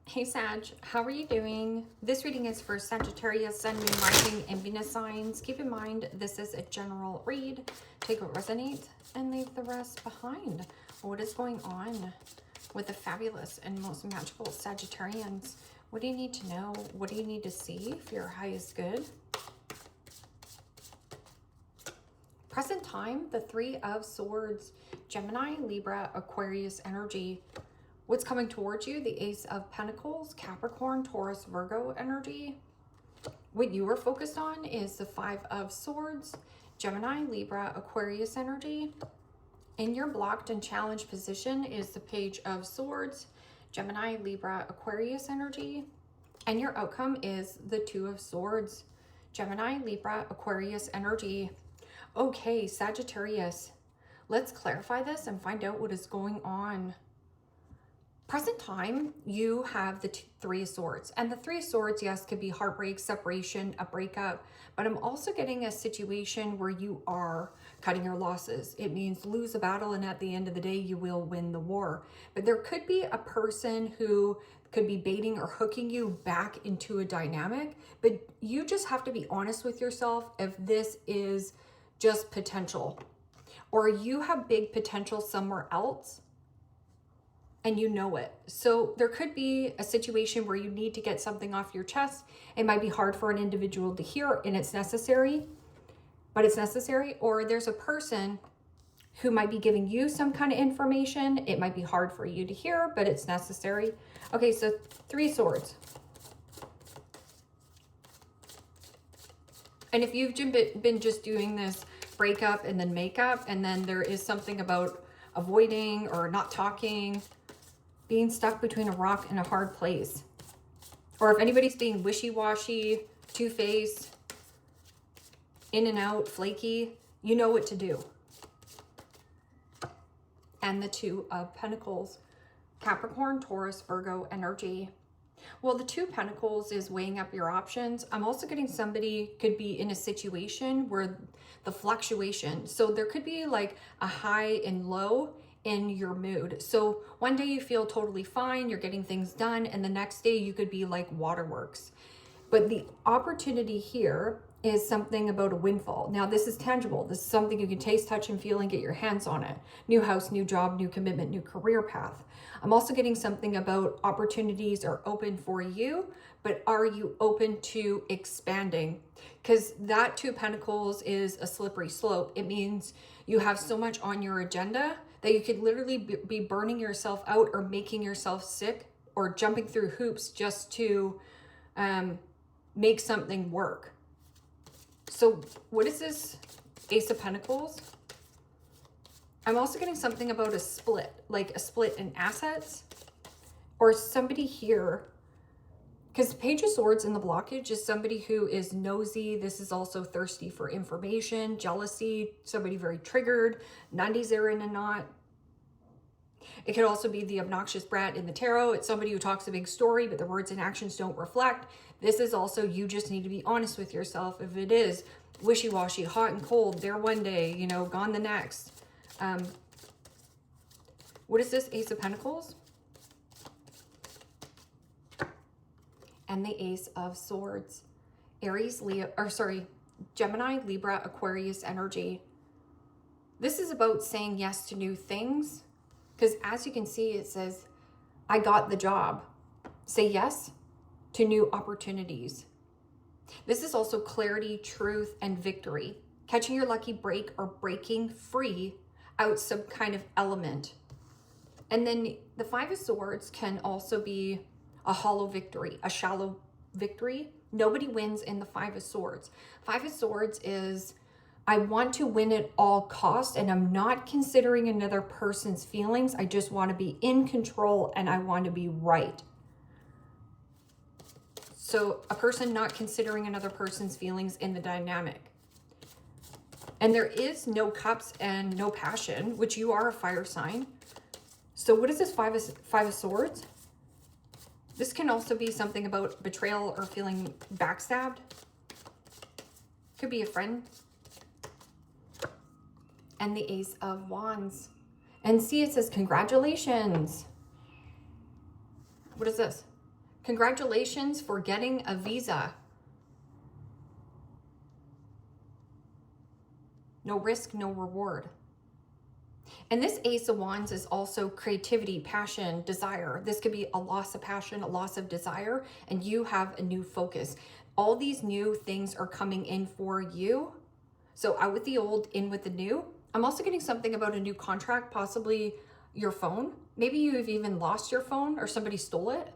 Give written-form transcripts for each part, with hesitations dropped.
Hey Sag, how are you doing? This reading is for Sagittarius, Sun, Moon, Rising, and Venus signs. Keep in mind, this is a general read. Take what resonates and leave the rest behind. What is going on with the fabulous and most magical Sagittarians? What do you need to know? What do you need to see if your high is good? Present time, the Three of Swords, Gemini, Libra, Aquarius energy. What's coming towards you? The Ace of Pentacles, Capricorn, Taurus, Virgo energy. What you are focused on is the Five of Swords, Gemini, Libra, Aquarius energy. In your blocked and challenged position is the Page of Swords, Gemini, Libra, Aquarius energy. And your outcome is the Two of Swords, Gemini, Libra, Aquarius energy. Okay, Sagittarius, let's clarify this and find out what is going on. Present time, you have the Three of Swords. And the Three of Swords, yes, could be heartbreak, separation, a breakup. But I'm also getting a situation where you are cutting your losses. It means lose a battle, and at the end of the day, you will win the war. But there could be a person who could be baiting or hooking you back into a dynamic. But you just have to be honest with yourself if this is just potential. Or you have big potential somewhere else, and you know it. So there could be a situation where you need to get something off your chest. It might be hard for an individual to hear, and it's necessary, but it's necessary. Or there's a person who might be giving you some kind of information. It might be hard for you to hear, but it's necessary. Okay, so Three Swords. And if you've been just doing this breakup and then makeup, and then there is something about avoiding or not talking, being stuck between a rock and a hard place. Or if anybody's being wishy-washy, two-faced, in and out, flaky, you know what to do. And the Two of Pentacles, Capricorn, Taurus, Virgo energy. Well, the Two of Pentacles is weighing up your options. I'm also getting somebody could be in a situation where the fluctuation. So there could be like a high and low in your mood. So one day you feel totally fine, you're getting things done, and the next day you could be like waterworks. But the opportunity here is something about a windfall. Now this is tangible. This is something you can taste, touch, and feel and get your hands on it. New house, new job, new commitment, new career path. I'm also getting something about opportunities are open for you, but are you open to expanding? Because that Two of Pentacles is a slippery slope. It means you have so much on your agenda that you could literally be burning yourself out or making yourself sick or jumping through hoops just to make something work. So what is this Ace of Pentacles? I'm also getting something about a split, like a split in assets, or somebody here, because Page of Swords in the blockage is somebody who is nosy. This is also thirsty for information, jealousy, somebody very triggered, 90s are in a knot. It could also be the obnoxious brat in the tarot. It's somebody who talks a big story, but the words and actions don't reflect. This is also, you just need to be honest with yourself. If it is wishy-washy, hot and cold, there one day, you know, gone the next. What is this Ace of Pentacles? And the Ace of Swords. Aries, Leo, or sorry, Gemini, Libra, Aquarius energy. This is about saying yes to new things. Because as you can see, it says, I got the job. Say yes to new opportunities. This is also clarity, truth, and victory. Catching your lucky break or breaking free out some kind of element. And then the Five of Swords can also be a hollow victory, a shallow victory. Nobody wins in the Five of Swords. Five of Swords is, I want to win at all costs, and I'm not considering another person's feelings. I just want to be in control, and I want to be right. So a person not considering another person's feelings in the dynamic. And there is no cups and no passion, which you are a fire sign. So what is this Five of Swords? This can also be something about betrayal or feeling backstabbed. Could be a friend. And the Ace of Wands. And see, it says, congratulations. What is this? Congratulations for getting a visa. No risk, no reward. And this Ace of Wands is also creativity, passion, desire. This could be a loss of passion, a loss of desire, and you have a new focus. All these new things are coming in for you. So out with the old, in with the new. I'm also getting something about a new contract, possibly your phone. Maybe you've even lost your phone or somebody stole it.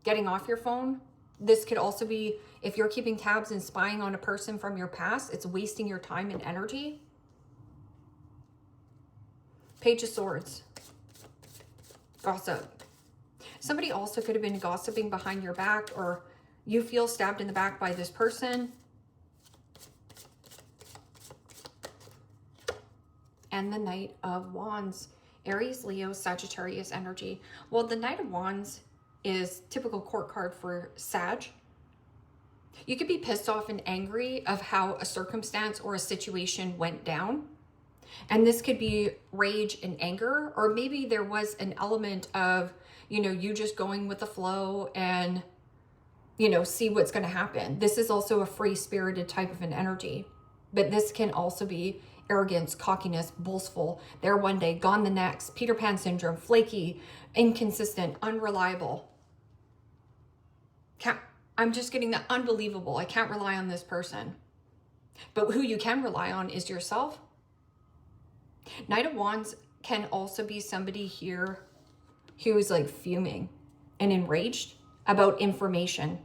Getting off your phone. This could also be if you're keeping tabs and spying on a person from your past, it's wasting your time and energy. Page of Swords. Gossip. Somebody also could have been gossiping behind your back, or you feel stabbed in the back by this person. And the Knight of Wands. Aries, Leo, Sagittarius energy. Well, the Knight of Wands is typical court card for Sag. You could be pissed off and angry of how a circumstance or a situation went down. And this could be rage and anger, or maybe there was an element of, you just going with the flow and, see what's going to happen. This is also a free-spirited type of an energy, but this can also be arrogance, cockiness, boastful. There one day, gone the next. Peter Pan syndrome, flaky, inconsistent, unreliable. I'm just getting the unbelievable. I can't rely on this person. But who you can rely on is yourself. Knight of Wands can also be somebody here who's like fuming and enraged about information.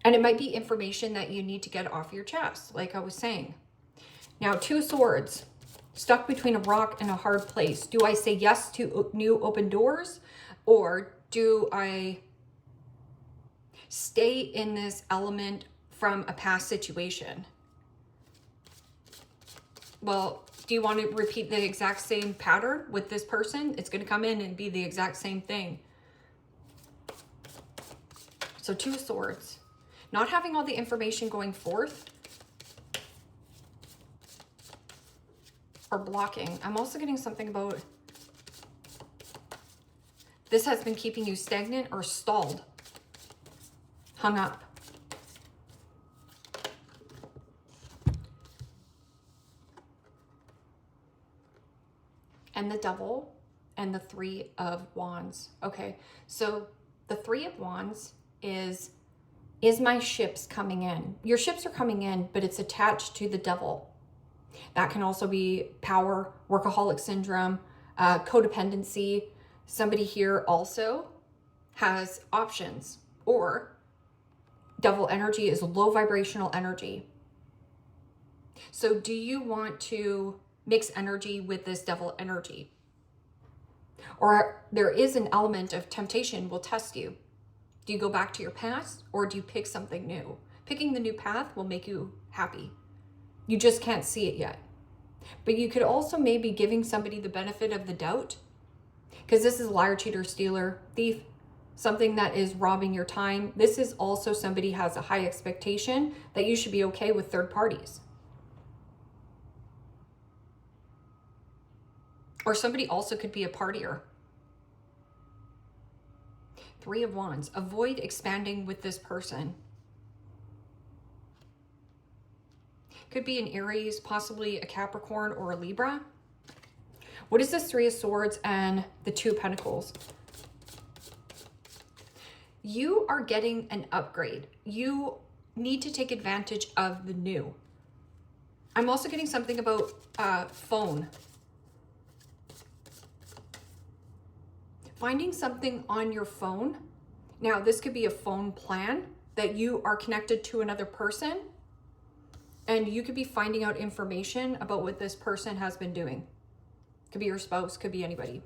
And it might be information that you need to get off your chest, like I was saying. Now, Two of Swords, stuck between a rock and a hard place. Do I say yes to new open doors, or do I stay in this element from a past situation? Well, do you want to repeat the exact same pattern with this person? It's going to come in and be the exact same thing. So Two of Swords. Not having all the information going forth. Or blocking. I'm also getting something about this has been keeping you stagnant or stalled. Hung up. And the Devil and the Three of Wands. Okay, so the Three of Wands is my ships coming in? Your ships are coming in, but it's attached to the Devil. That can also be power, workaholic syndrome, codependency. Somebody here also has options, or Devil energy is low vibrational energy. So do you want to mix energy with this Devil energy? Or there is an element of temptation will test you. Do you go back to your past, or do you pick something new? Picking the new path will make you happy. You just can't see it yet. But you could also maybe giving somebody the benefit of the doubt, because this is liar, cheater, stealer, thief, something that is robbing your time. This is also somebody has a high expectation that you should be okay with third parties. Or somebody also could be a partier. Three of Wands. Avoid expanding with this person. Could be an Aries, possibly a Capricorn or a Libra. What is this Three of Swords and the Two of Pentacles? You are getting an upgrade. You need to take advantage of the new. I'm also getting something about phone. Finding something on your phone. Now, this could be a phone plan that you are connected to another person, and you could be finding out information about what this person has been doing. Could be your spouse, could be anybody.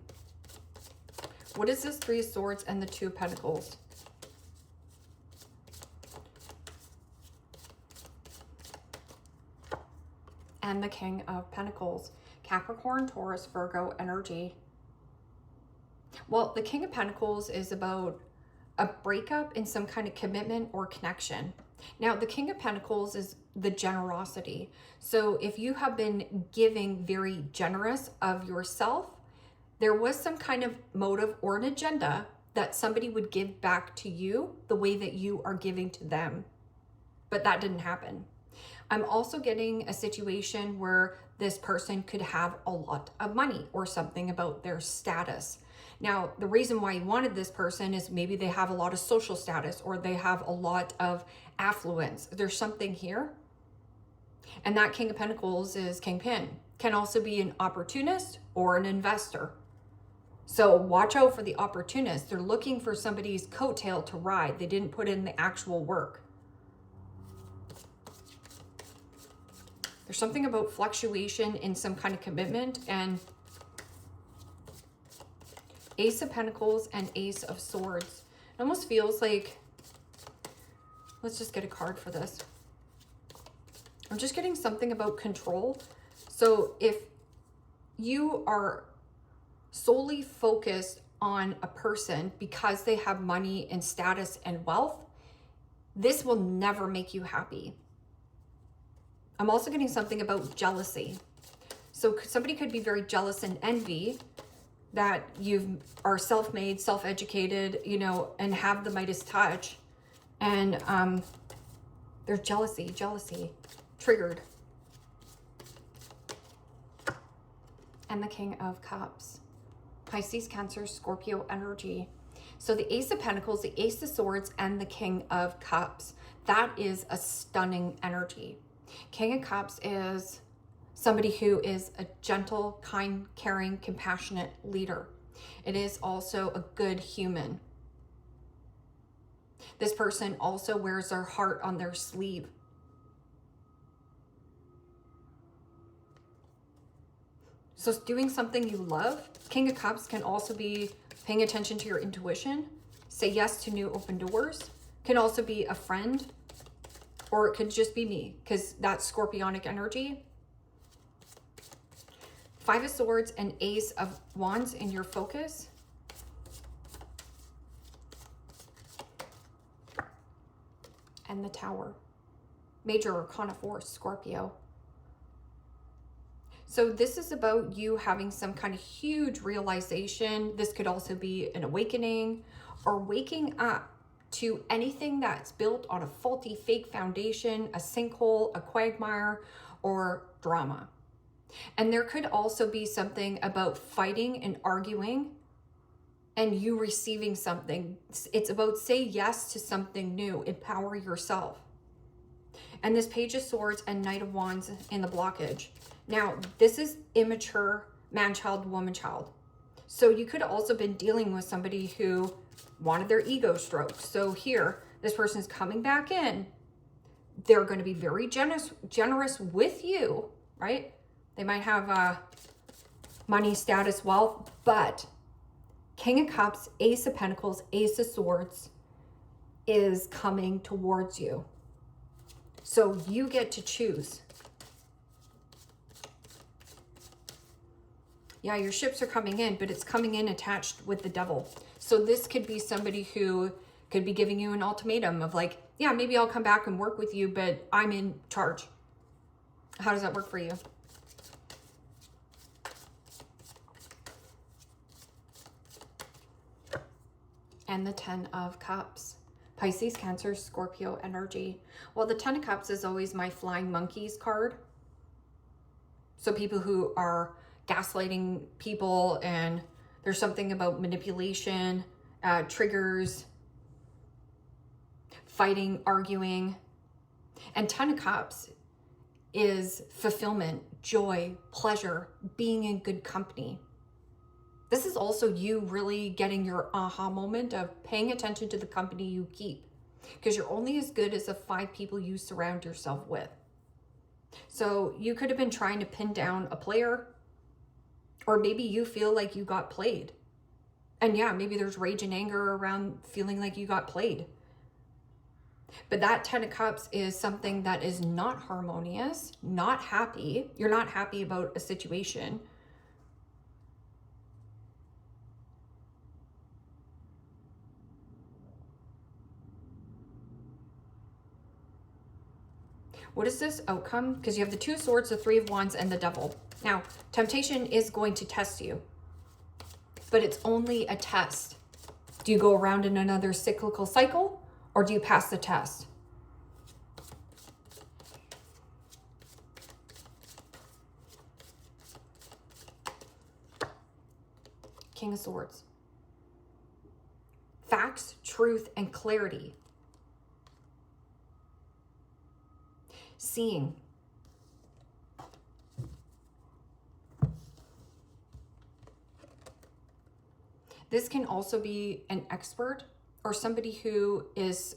What is this Three of Swords and the Two of Pentacles? And the King of Pentacles. Capricorn, Taurus, Virgo energy. Well, the King of Pentacles is about a breakup in some kind of commitment or connection. Now, the King of Pentacles is the generosity. So if you have been giving very generous of yourself, there was some kind of motive or an agenda that somebody would give back to you the way that you are giving to them. But that didn't happen. I'm also getting a situation where this person could have a lot of money or something about their status. Now, the reason why you wanted this person is maybe they have a lot of social status or they have a lot of affluence. There's something here. And that King of Pentacles is Kingpin. Can also be an opportunist or an investor. So watch out for the opportunists. They're looking for somebody's coattail to ride. They didn't put in the actual work. There's something about fluctuation in some kind of commitment, and Ace of Pentacles and Ace of Swords. It almost feels like, let's just get a card for this. I'm just getting something about control. So if you are solely focused on a person because they have money and status and wealth, this will never make you happy. I'm also getting something about jealousy. So somebody could be very jealous and envy that you are self-made, self-educated, you know, and have the Midas touch. And there's jealousy, triggered. And the King of Cups. Pisces, Cancer, Scorpio energy. So the Ace of Pentacles, the Ace of Swords, and the King of Cups. That is a stunning energy. King of Cups is somebody who is a gentle, kind, caring, compassionate leader. It is also a good human. This person also wears their heart on their sleeve. So doing something you love. King of Cups can also be paying attention to your intuition. Say yes to new open doors. Can also be a friend, or it could just be me, because that's Scorpionic energy. Five of Swords and Ace of Wands in your focus. And the Tower. Major Arcana 4, Scorpio. So this is about you having some kind of huge realization. This could also be an awakening or waking up to anything that's built on a faulty, fake foundation, a sinkhole, a quagmire, or drama. And there could also be something about fighting and arguing and you receiving something. It's about say yes to something new, empower yourself. And this Page of Swords and Knight of Wands in the blockage. Now, this is immature man-child, woman-child. So you could have also been dealing with somebody who wanted their ego stroked. So here, this person is coming back in. They're going to be very generous with you, right? They might have money, status, wealth, but King of Cups, Ace of Pentacles, Ace of Swords is coming towards you. So you get to choose. Yeah, your ships are coming in, but it's coming in attached with the Devil. So this could be somebody who could be giving you an ultimatum of like, yeah, maybe I'll come back and work with you, but I'm in charge. How does that work for you? And the Ten of Cups. Pisces, Cancer, Scorpio energy. Well, the Ten of Cups is always my flying monkeys card. So people who are gaslighting people, and there's something about manipulation, triggers, fighting, arguing. And Ten of Cups is fulfillment, joy, pleasure, being in good company. This is also you really getting your aha moment of paying attention to the company you keep, because you're only as good as the 5 people you surround yourself with. So you could have been trying to pin down a player, or maybe you feel like you got played. And yeah, maybe there's rage and anger around feeling like you got played. But that Ten of Cups is something that is not harmonious, not happy. You're not happy about a situation. What is this outcome? Because you have the Two of Swords, the Three of Wands, and the Devil. Now, temptation is going to test you, but it's only a test. Do you go around in another cyclical cycle, or do you pass the test? King of Swords. Facts, truth, and clarity. Seeing. This can also be an expert or somebody who is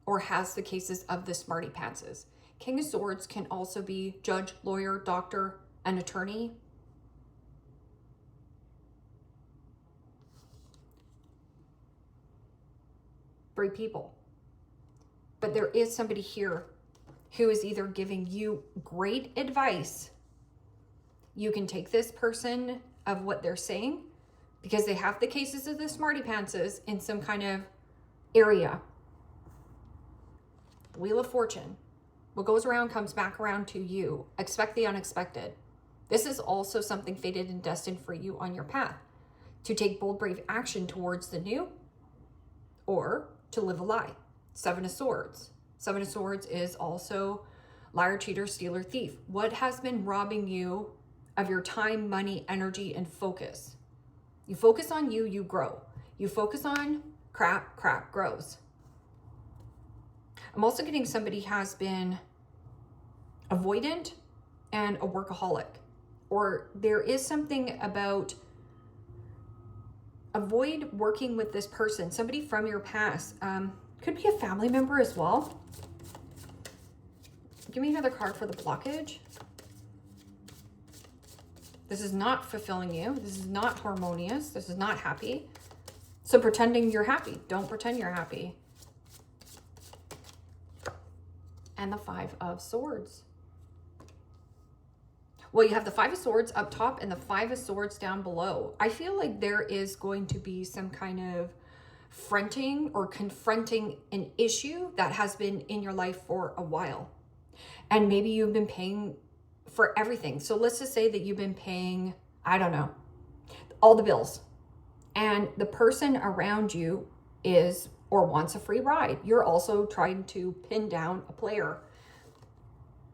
or has the cases of the smarty pantses. King of Swords can also be judge, lawyer, doctor, an attorney. Brave people. But there is somebody here who is either giving you great advice. You can take this person of what they're saying because they have the cases of the smarty pantses in some kind of area. Wheel of Fortune. What goes around comes back around to you. Expect the unexpected. This is also something fated and destined for you on your path. To take bold, brave action towards the new, or to live a lie. Seven of Swords. Seven of Swords is also liar, cheater, stealer, thief. What has been robbing you of your time, money, energy, and focus? You focus on you, you grow. You focus on crap, crap grows. I'm also getting somebody has been avoidant and a workaholic. Or there is something about avoid working with this person, somebody from your past. Could be a family member as well. Give me another card for the blockage. This is not fulfilling you. This is not harmonious. This is not happy. So pretending you're happy. Don't pretend you're happy. And the Five of Swords. Well, you have the Five of Swords up top and the Five of Swords down below. I feel like there is going to be some kind of fronting or confronting an issue that has been in your life for a while. And maybe you've been paying for everything. So let's just say that you've been paying, I don't know, all the bills. And the person around you is or wants a free ride. You're also trying to pin down a player.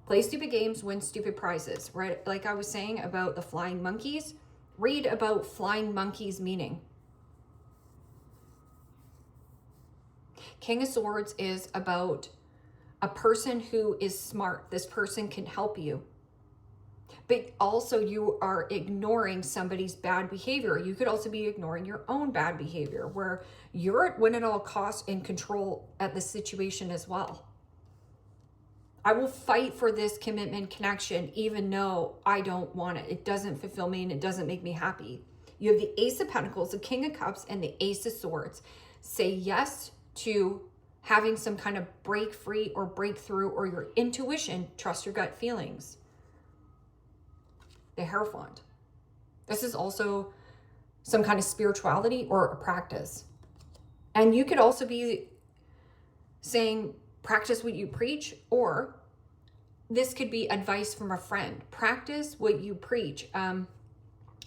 Play stupid games, win stupid prizes, right? Like I was saying about the flying monkeys, read about flying monkeys meaning. King of Swords is about a person who is smart. This person can help you. But also you are ignoring somebody's bad behavior. You could also be ignoring your own bad behavior where you're at win at all costs in control at the situation as well. I will fight for this commitment connection even though I don't want it. It doesn't fulfill me and it doesn't make me happy. You have the Ace of Pentacles, the King of Cups, and the Ace of Swords. Say yes to having some kind of break free or breakthrough or your intuition. Trust your gut feelings. The Hierophant. This is also some kind of spirituality or a practice. And you could also be saying, practice what you preach, or this could be advice from a friend. Practice what you preach.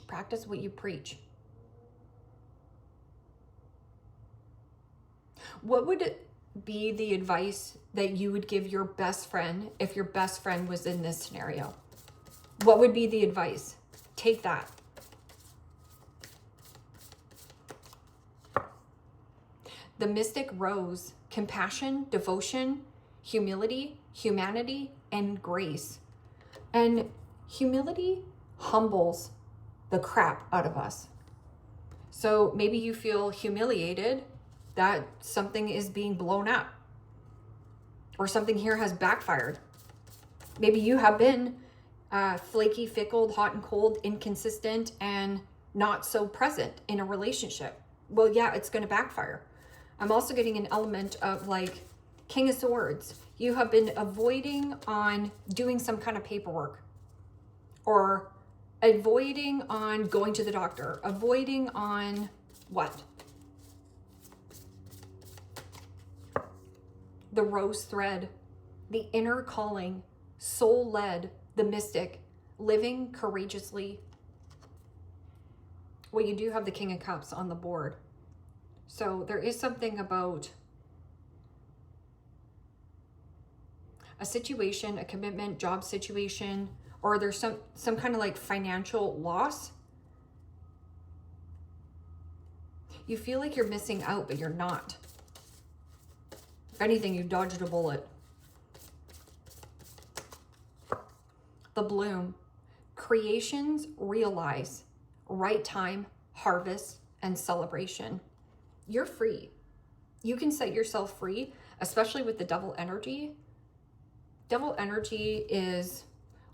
Practice what you preach. What would be the advice that you would give your best friend if your best friend was in this scenario? What would be the advice? Take that. The Mystic Rose. Compassion, devotion, humility, humanity, and grace. And humility humbles the crap out of us. So maybe you feel humiliated that something is being blown up or something here has backfired. Maybe you have been flaky, fickle, hot and cold, inconsistent, and not so present in a relationship. Well, yeah, it's going to backfire. I'm also getting an element of like King of Swords. You have been avoiding on doing some kind of paperwork or avoiding on going to the doctor, avoiding on what? The rose thread, the inner calling, soul-led, the mystic, living courageously. Well, you do have the King of Cups on the board. So there is something about a situation, a commitment, job situation, or there's some kind of like financial loss. You feel like you're missing out, but you're not. If anything, you dodged a bullet. The bloom. Creations realize. Right time, harvest, and celebration. You're free. You can set yourself free, especially with the devil energy. Devil energy is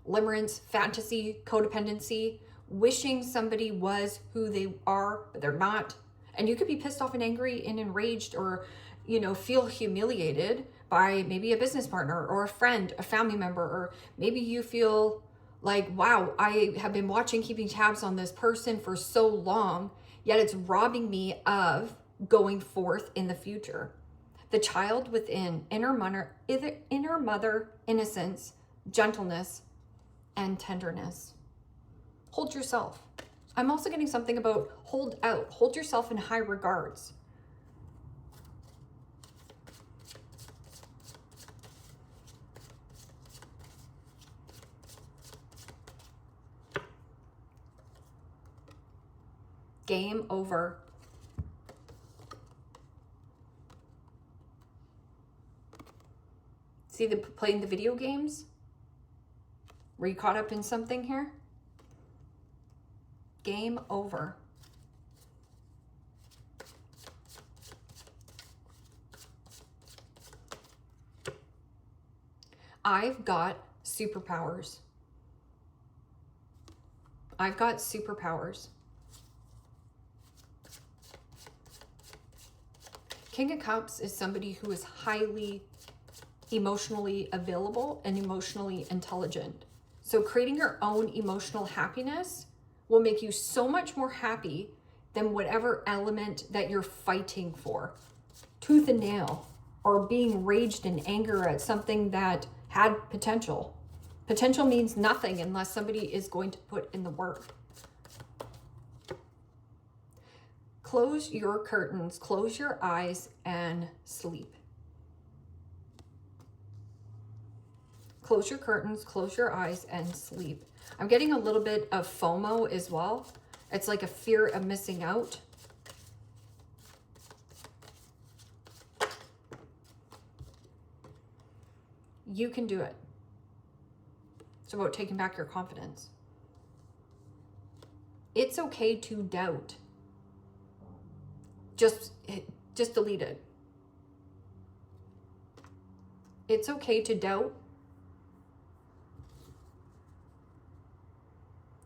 limerence, fantasy, codependency, wishing somebody was who they are, but they're not. And you could be pissed off and angry and enraged, or, you know, feel humiliated by maybe a business partner or a friend, a family member, or maybe you feel like, wow, I have been watching, keeping tabs on this person for so long, yet it's robbing me of going forth in the future. The child within, inner mother innocence, gentleness, and tenderness. Hold yourself. I'm also getting something about hold out. Hold yourself in high regards. Game over. See playing the video games? Were you caught up in something here? Game over. I've got superpowers. I've got superpowers. King of Cups is somebody who is highly emotionally available and emotionally intelligent. So creating your own emotional happiness will make you so much more happy than whatever element that you're fighting for. Tooth and nail, or being raged in anger at something that had potential. Potential means nothing unless somebody is going to put in the work. Close your curtains, close your eyes, and sleep. Close your curtains, close your eyes, and sleep. I'm getting a little bit of FOMO as well. It's like a fear of missing out. You can do it. It's about taking back your confidence. It's okay to doubt. Just delete it. It's okay to doubt.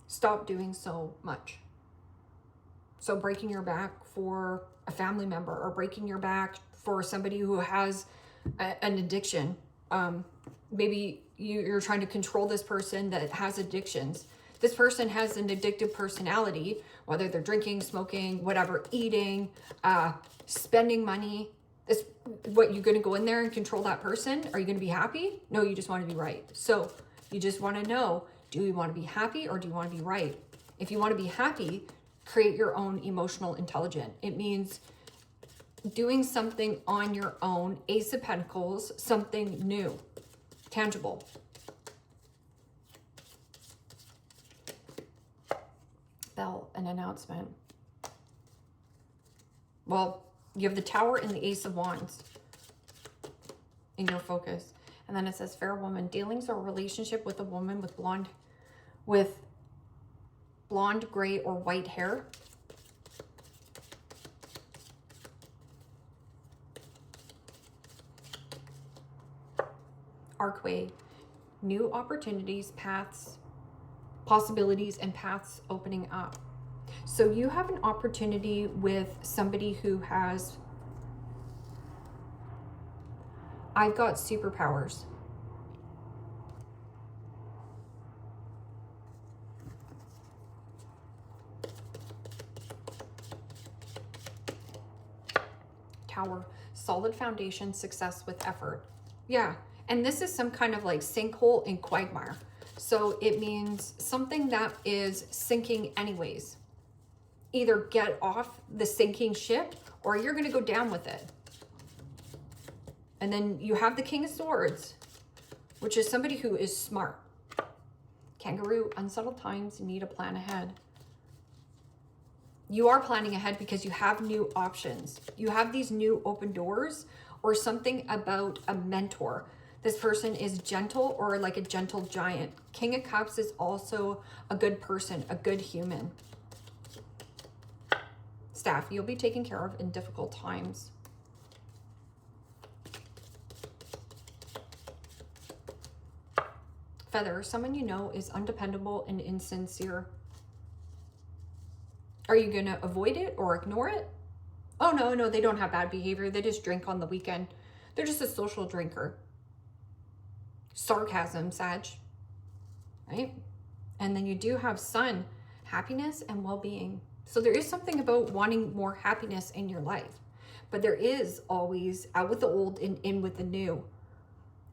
Stop doing so much. So breaking your back for a family member, or breaking your back for somebody who has an addiction. Maybe you're trying to control this person that has addictions. This person has an addictive personality, whether they're drinking, smoking, whatever, eating, spending money. What, you're going to go in there and control that person? Are you going to be happy? No, you just want to be right. So you just want to know, do you want to be happy or do you want to be right? If you want to be happy, create your own emotional intelligence. It means doing something on your own. Ace of Pentacles, something new, tangible. Bell, an announcement. Well, you have the Tower and the Ace of Wands in your focus. And then it says, fair woman, dealings or relationship with a woman with blonde, gray, or white hair. Archway, new opportunities, paths, possibilities, and paths opening up. So you have an opportunity with somebody who has, I've got superpowers. Tower, solid foundation, success with effort. Yeah, and this is some kind of like sinkhole in quagmire. So it means something that is sinking anyways. Either get off the sinking ship or you're going to go down with it. And then you have the King of Swords, which is somebody who is smart. Kangaroo, unsettled times, need a plan ahead. You are planning ahead because you have new options. You have these new open doors, or something about a mentor. This person is gentle, or like a gentle giant. King of Cups is also a good person, a good human. Staff, you'll be taken care of in difficult times. Feather, someone you know is undependable and insincere. Are you going to avoid it or ignore it? Oh, no, they don't have bad behavior. They just drink on the weekend. They're just a social drinker. Sarcasm, Sag, right? And then you do have Sun, happiness and well-being. So there is something about wanting more happiness in your life, but there is always out with the old and in with the new.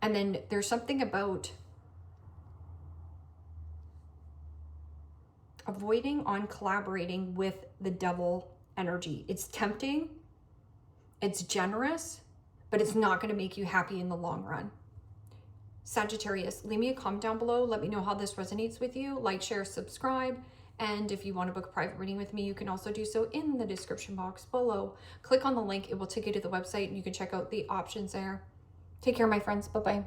And then there's something about avoiding on collaborating with the devil energy. It's tempting, it's generous, but it's not going to make you happy in the long run. Sagittarius, leave me a comment down below. Let me know how this resonates with you. Like, share, subscribe. And if you want to book a private reading with me, you can also do so in the description box below. Click on the link. It will take you to the website and you can check out the options there. Take care, my friends. Bye-bye.